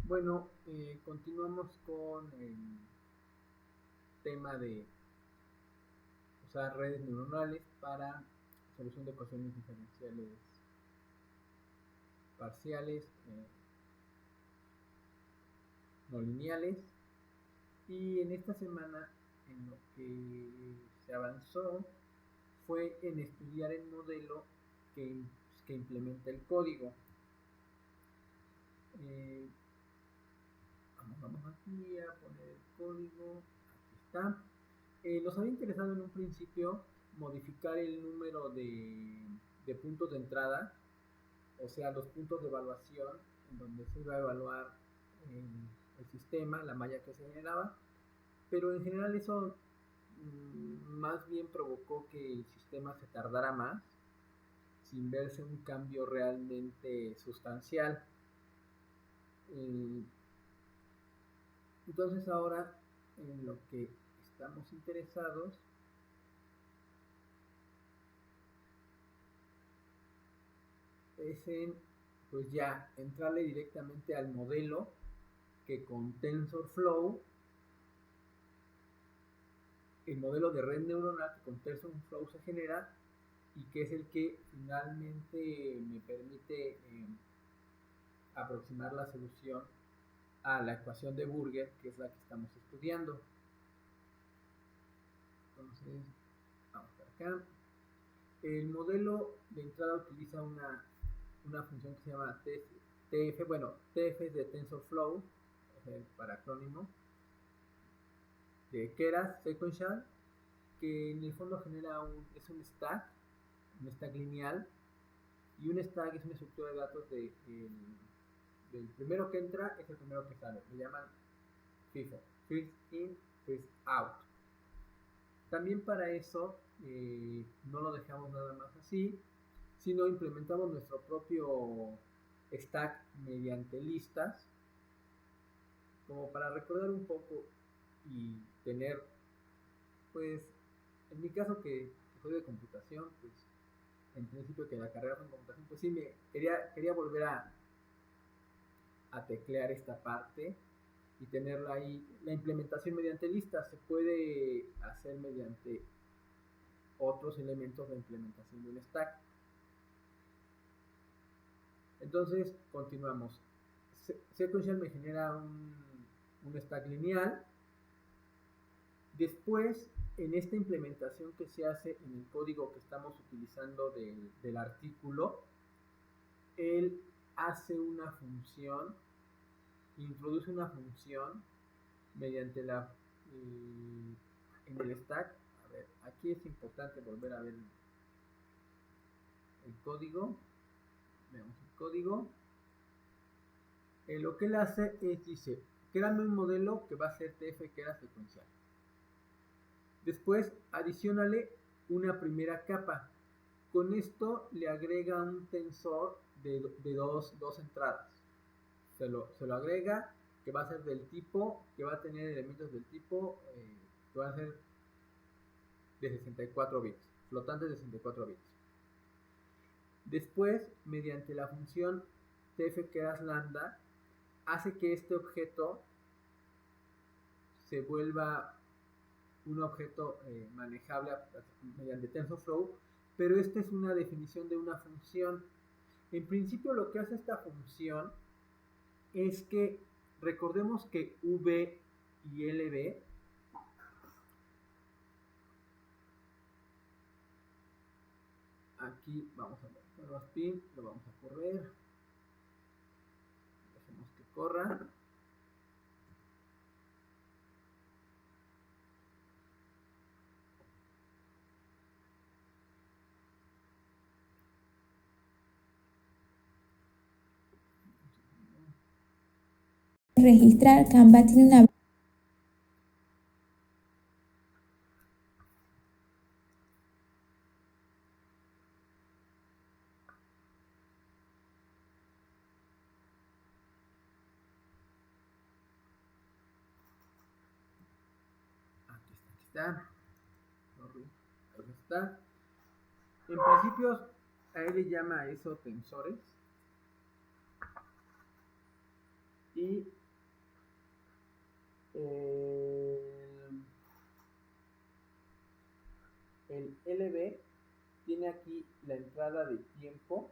Bueno, continuamos con el tema de usar redes neuronales para solución de ecuaciones diferenciales parciales no lineales. Y en esta semana en lo que se avanzó fue en estudiar el modelo que implementa el código. Eh, vamos aquí a poner el código. Aquí está. Nos había interesado en un principio modificar el número de puntos de entrada, o sea, los puntos de evaluación en donde se iba a evaluar el sistema, la malla que se generaba, pero en general eso más bien provocó que el sistema se tardara más sin verse un cambio realmente sustancial. Entonces ahora en lo que estamos interesados es en pues ya entrarle directamente al modelo que con TensorFlow, el modelo de red neuronal que con TensorFlow se genera y que es el que finalmente me permite aproximar la solución a la ecuación de Burger, que es la que estamos estudiando. Entonces, vamos para acá. El modelo de entrada utiliza una función que se llama TF, bueno, TF es de TensorFlow, es el para acrónimo, de Keras Sequential, que en el fondo genera es un stack lineal, y un stack es una estructura de datos del primero que entra es el primero que sale, le llaman FIFO, First In, First Out. También para eso no lo dejamos nada más así, sino implementamos nuestro propio stack mediante listas, como para recordar un poco y tener, pues, en mi caso que soy de computación, pues, en principio que la carrera fue en computación, pues sí, quería volver a teclear esta parte y tenerla ahí. La implementación mediante listas se puede hacer mediante otros elementos de implementación de un stack. Entonces, continuamos. Sequential me genera un stack lineal. Después, en esta implementación que se hace en el código que estamos utilizando del artículo, él hace una función, introduce una función mediante en el stack. A ver, aquí es importante volver a ver el código. Veamos el código. Lo que él hace es, dice, créame un modelo que va a ser TF que era secuencial. Después, adicionale una primera capa. Con esto le agrega un tensor de dos entradas. Se lo agrega, que va a ser del tipo, que va a tener elementos del tipo, que va a ser de 64 bits, flotantes de 64 bits. Después, mediante la función tf_lambda, hace que este objeto se vuelva un objeto manejable mediante TensorFlow, pero esta es una definición de una función. En principio lo que hace esta función es que recordemos que V y LB aquí vamos a ver los pin, lo vamos a correr, dejemos que corra. Registrar, Canva tiene una... Aquí está. Ahí está. En principio, a él le llama a eso tensores. Y el LB tiene aquí la entrada de tiempo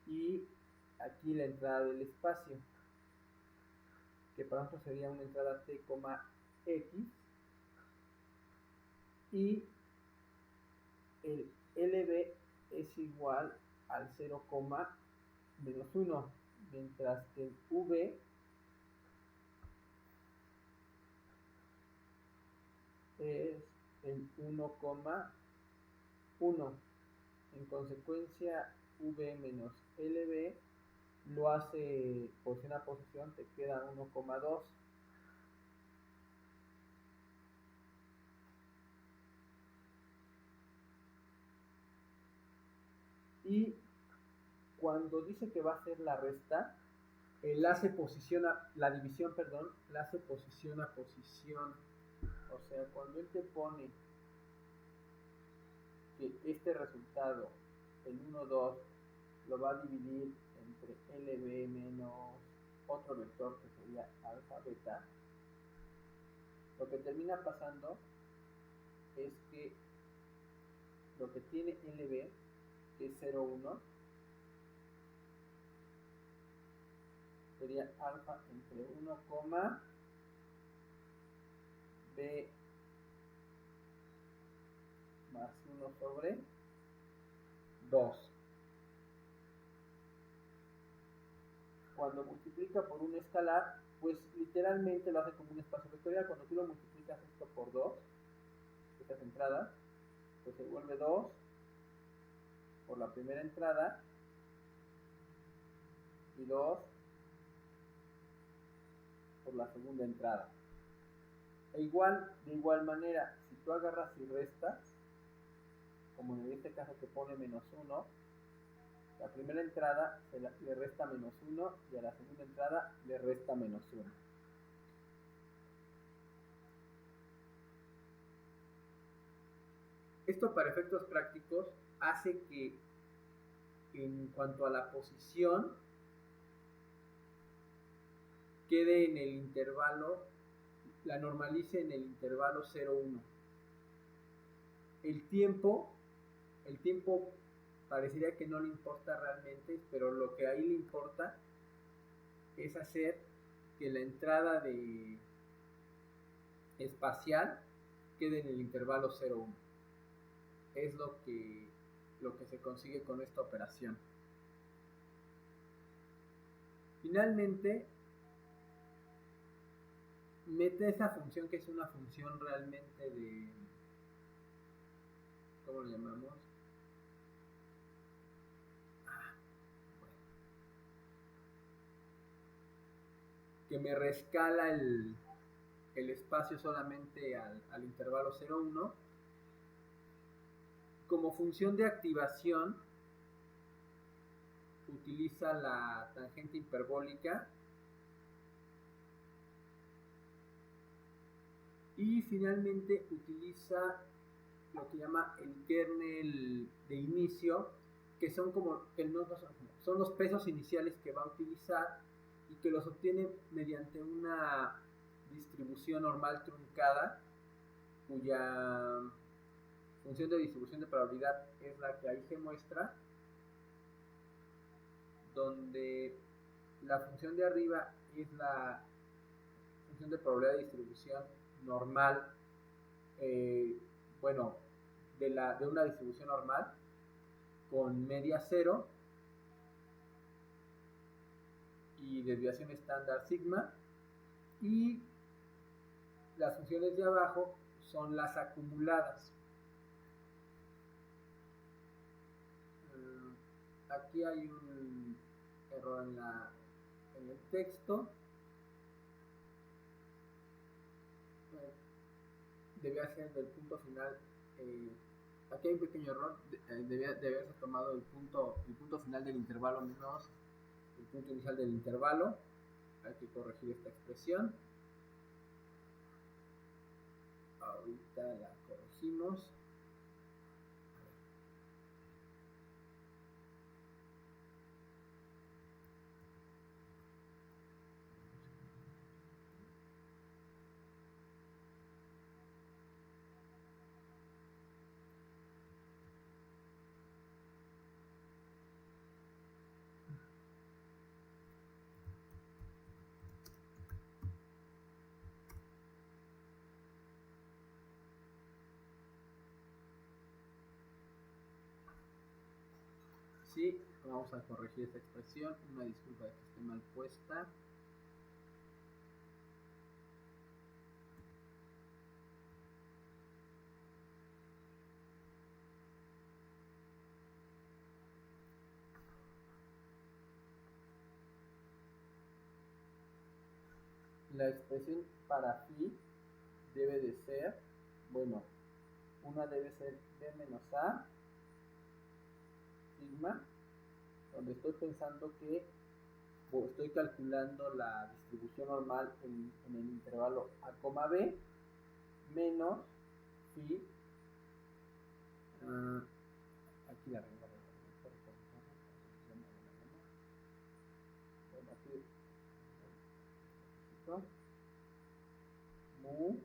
y aquí la entrada del espacio, que para nosotros sería una entrada t, x, y el LB es igual al 0, menos 1, mientras que el V es el 1,1. En consecuencia, V menos LB lo hace posición a posición, te queda 1,2. Y cuando dice que va a hacer la resta, la hace posición a, la división, perdón, la hace posición a posición. O sea, cuando él te pone que este resultado, el 1, 2, lo va a dividir entre LB menos otro vector que sería alfa, beta, lo que termina pasando es que lo que tiene LB, que es 0, 1, sería alfa entre 1, b más 1 sobre 2. Cuando multiplica por un escalar, pues literalmente lo hace como un espacio vectorial. Cuando tú lo multiplicas esto por 2, estas entradas, pues se vuelve 2 por la primera entrada y 2 por la segunda entrada. De igual manera, si tú agarras y restas, como en este caso que pone menos 1, la primera entrada le resta menos 1 y a la segunda entrada le resta menos 1. Esto para efectos prácticos hace que en cuanto a la posición quede en el intervalo, la normalice en el intervalo 0,1. El tiempo parecería que no le importa realmente, pero lo que ahí le importa es hacer que la entrada de espacial quede en el intervalo 0,1. Es lo que se consigue con esta operación. Finalmente, mete esa función que es una función realmente de, ¿cómo lo llamamos? Que me rescala el espacio solamente al intervalo 0,1. Como función de activación utiliza la tangente hiperbólica y finalmente utiliza lo que llama el kernel de inicio, que son son los pesos iniciales que va a utilizar y que los obtiene mediante una distribución normal truncada, cuya función de distribución de probabilidad es la que ahí se muestra, donde la función de arriba es la función de probabilidad de distribución normal, bueno, de una distribución normal con media cero y desviación estándar sigma, y las funciones de abajo son las acumuladas. Aquí hay un error en el texto. Debía ser del punto final. Aquí hay un pequeño error. Debe haberse tomado el punto final del intervalo menos el punto inicial del intervalo. Hay que corregir esta expresión. Ahorita la corregimos. Sí, vamos a corregir esta expresión. Una disculpa de que esté mal puesta. La expresión para phi debe de ser, bueno, una debe ser b menos a sigma, donde estoy pensando que o estoy calculando la distribución normal en el intervalo a, b menos phi, aquí la regla, bueno, aquí mu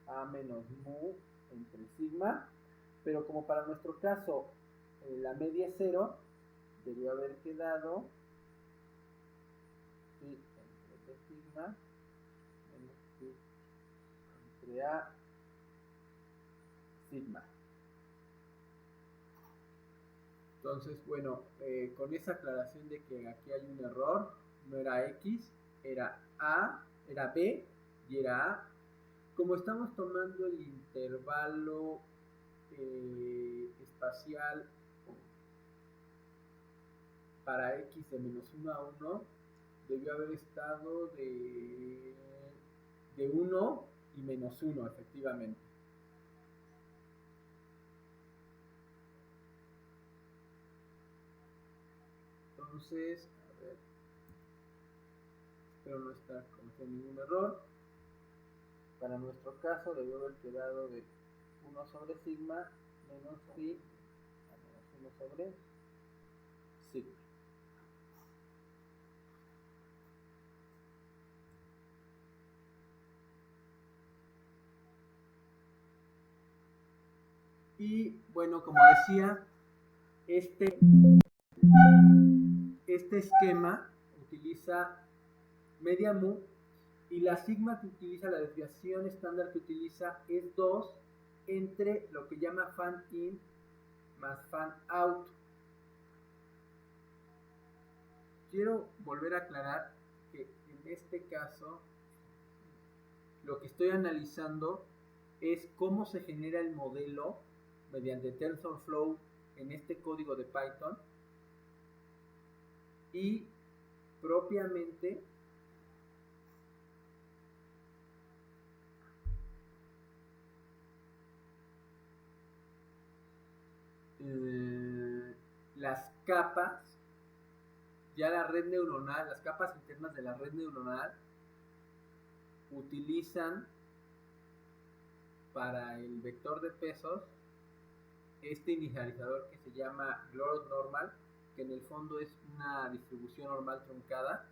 a menos mu entre sigma, pero como para nuestro caso la media es 0, debió haber quedado phi entre b sigma menos phi entre a sigma. Entonces, bueno, con esa aclaración de que aquí hay un error, no era x, era a, era b y era a. Como estamos tomando el intervalo espacial para x de menos 1 a 1, debió haber estado de 1 y menos 1, efectivamente. Entonces, a ver, espero no estar cometiendo ningún error. Para nuestro caso debió haber quedado de 1 sobre sigma menos phi a menos 1 sobre sigma. Y bueno, como decía, este esquema utiliza media mu y la sigma que utiliza, la desviación estándar que utiliza es 2 entre lo que llama fan in más fan out. Quiero volver a aclarar que en este caso lo que estoy analizando es cómo se genera el modelo mediante TensorFlow en este código de Python y propiamente las capas, ya la red neuronal, las capas internas de la red neuronal utilizan para el vector de pesos este inicializador que se llama Glorov normal, que en el fondo es una distribución normal truncada,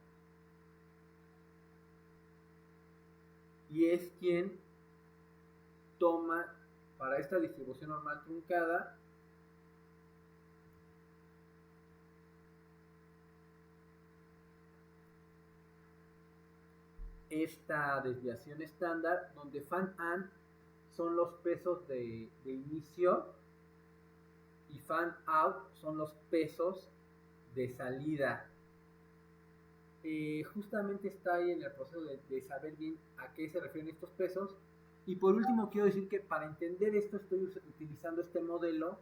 y es quien toma para esta distribución normal truncada esta desviación estándar, donde fan an son los pesos de inicio y fan out son los pesos de salida. Justamente está ahí en el proceso de saber bien a qué se refieren estos pesos. Y por último quiero decir que para entender esto estoy utilizando este modelo,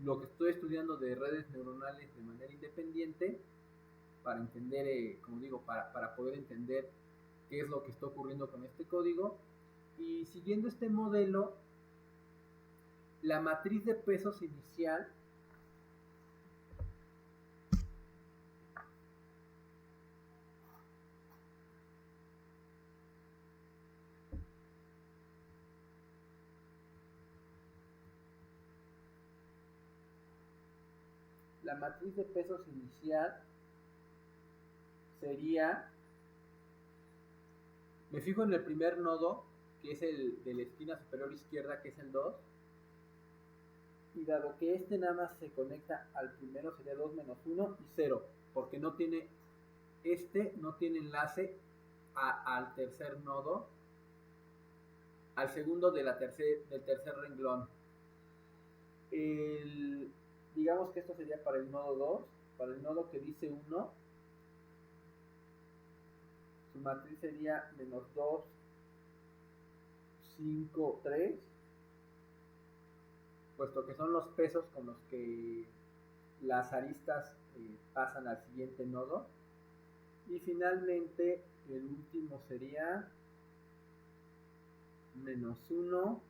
lo que estoy estudiando de redes neuronales de manera independiente, para entender, como digo, para poder entender qué es lo que está ocurriendo con este código. Y siguiendo este modelo, la matriz de pesos inicial sería, me fijo en el primer nodo, que es el de la esquina superior izquierda, que es el 2, y dado que este nada más se conecta al primero, sería 2 menos 1 y 0, porque no tiene enlace al tercer nodo, al segundo del tercer renglón. digamos que esto sería para el nodo 2, para el nodo que dice 1, su matriz sería menos 2, 5, 3, puesto que son los pesos con los que las aristas pasan al siguiente nodo. Y finalmente el último sería menos 1.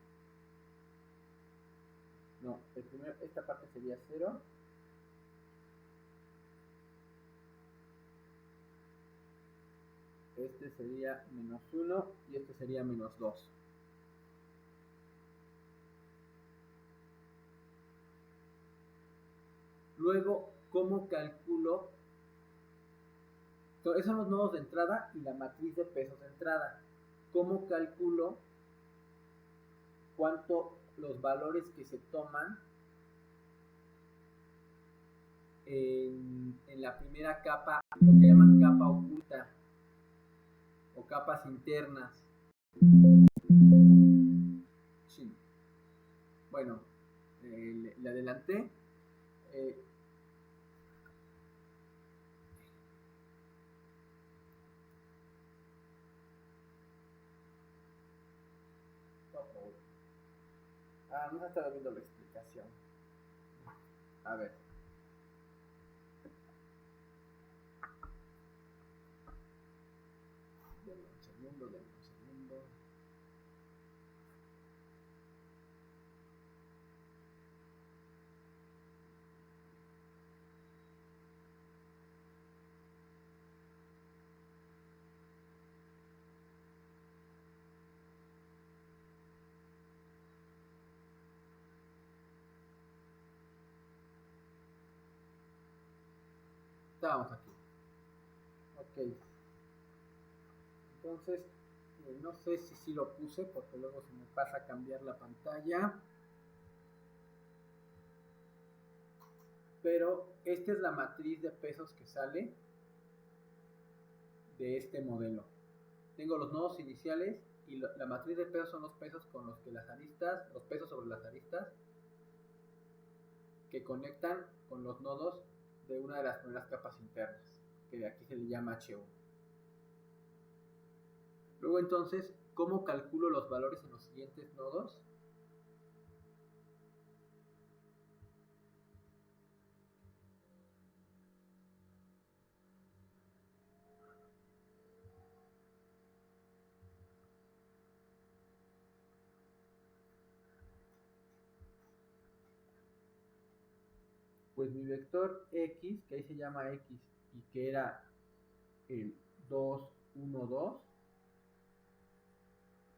No, esta parte sería 0. Este sería menos 1 y este sería menos 2. Luego, ¿cómo calculo? Esos son los nodos de entrada y la matriz de pesos de entrada. ¿Cómo calculo cuánto los valores que se toman en la primera capa, lo que llaman capa oculta o capas internas? Sí. Bueno, le adelanté. No se está viendo la explicación. A ver. Denme un segundo. Estábamos aquí. Ok. Entonces, no sé si sí lo puse porque luego se me pasa a cambiar la pantalla. Pero esta es la matriz de pesos que sale de este modelo. Tengo los nodos iniciales y la matriz de pesos son los pesos con los que las aristas, los pesos sobre las aristas que conectan con los nodos de una de las primeras capas internas, que de aquí se le llama H1. Luego entonces, ¿cómo calculo los valores en los siguientes nodos? Pues mi vector X, que ahí se llama X, y que era el 2, 1, 2,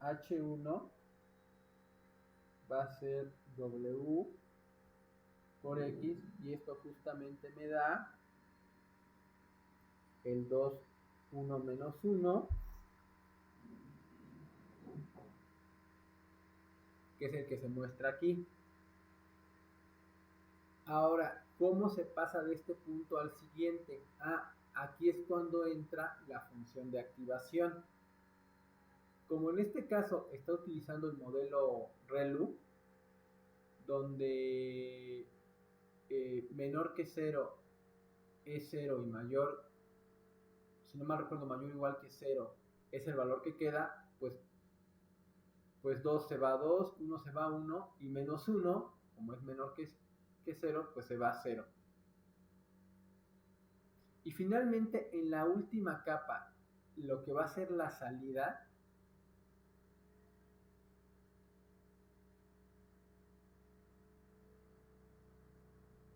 H1 va a ser W por X, y esto justamente me da el 2, 1 menos 1, que es el que se muestra aquí. Ahora, ¿cómo se pasa de este punto al siguiente? Aquí es cuando entra la función de activación. Como en este caso está utilizando el modelo ReLU, donde menor que 0 es 0 y mayor, si no mal recuerdo, mayor o igual que 0 es el valor que queda, pues 2 se va a 2, 1 se va a 1 y menos 1, como es menor que 0, pues se va a 0. Y finalmente en la última capa, lo que va a ser la salida,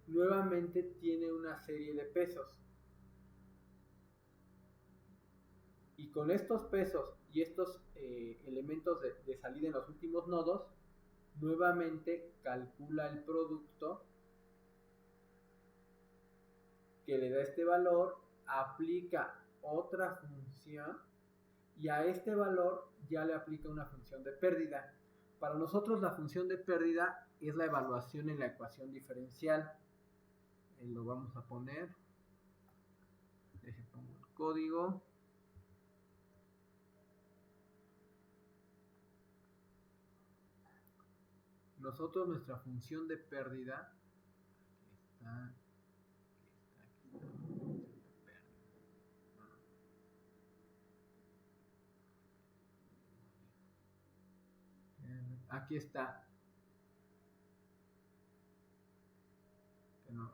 nuevamente tiene una serie de pesos. Y con estos pesos y estos elementos de salida en los últimos nodos, nuevamente calcula el producto que le da este valor, aplica otra función y a este valor ya le aplica una función de pérdida. Para nosotros la función de pérdida es la evaluación en la ecuación diferencial. Lo vamos a poner. Pongo el código. Nosotros nuestra función de pérdida Aquí está. No.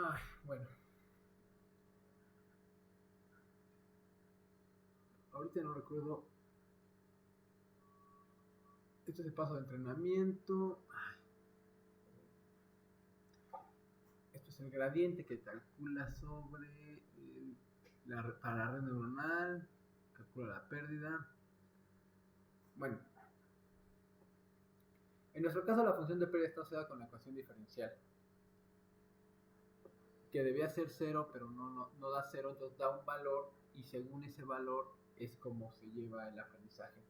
Ay, bueno. Ahorita no recuerdo. Esto es el paso de entrenamiento. Esto es el gradiente que calcula sobre para la red neuronal. Calcula la pérdida. Bueno. En nuestro caso la función de pérdida está asociada con la ecuación diferencial. Que debía ser 0, pero no da 0, entonces da un valor y según ese valor es como se lleva el aprendizaje.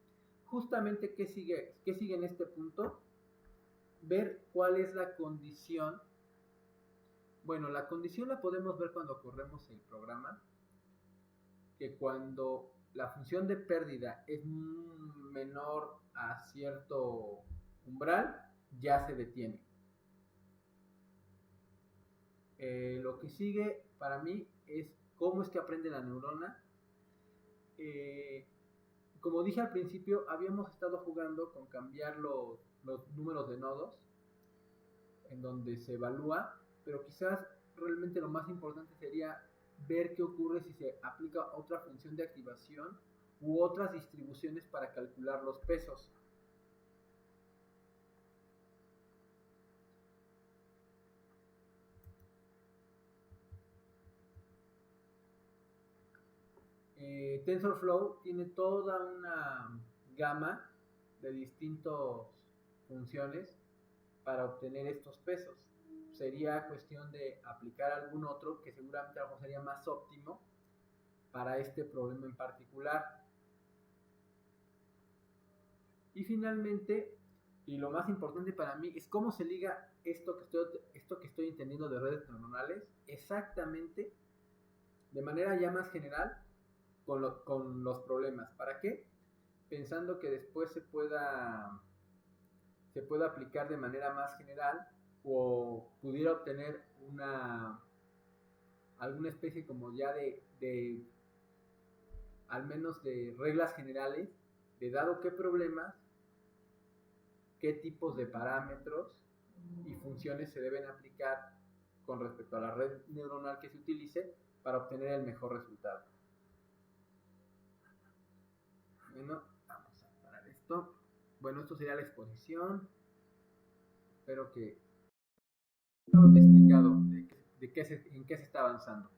Justamente, ¿qué sigue en este punto? Ver cuál es la condición. Bueno, la condición la podemos ver cuando corremos el programa, que cuando la función de pérdida es menor a cierto umbral, ya se detiene. Lo que sigue para mí es cómo es que aprende la neurona. Como dije al principio, habíamos estado jugando con cambiar los números de nodos en donde se evalúa, pero quizás realmente lo más importante sería ver qué ocurre si se aplica otra función de activación u otras distribuciones para calcular los pesos. TensorFlow tiene toda una gama de distintas funciones para obtener estos pesos. Sería cuestión de aplicar algún otro que seguramente algo sería más óptimo para este problema en particular. Y finalmente, y lo más importante para mí, es cómo se liga esto que estoy entendiendo de redes neuronales exactamente de manera ya más general con los problemas. ¿Para qué? Pensando que después se pueda aplicar de manera más general o pudiera obtener alguna especie como ya de al menos de reglas generales de dado qué problemas, qué tipos de parámetros y funciones se deben aplicar con respecto a la red neuronal que se utilice para obtener el mejor resultado. Bueno, vamos a parar esto. Bueno, esto sería la exposición. Espero que he explicado en qué se está avanzando.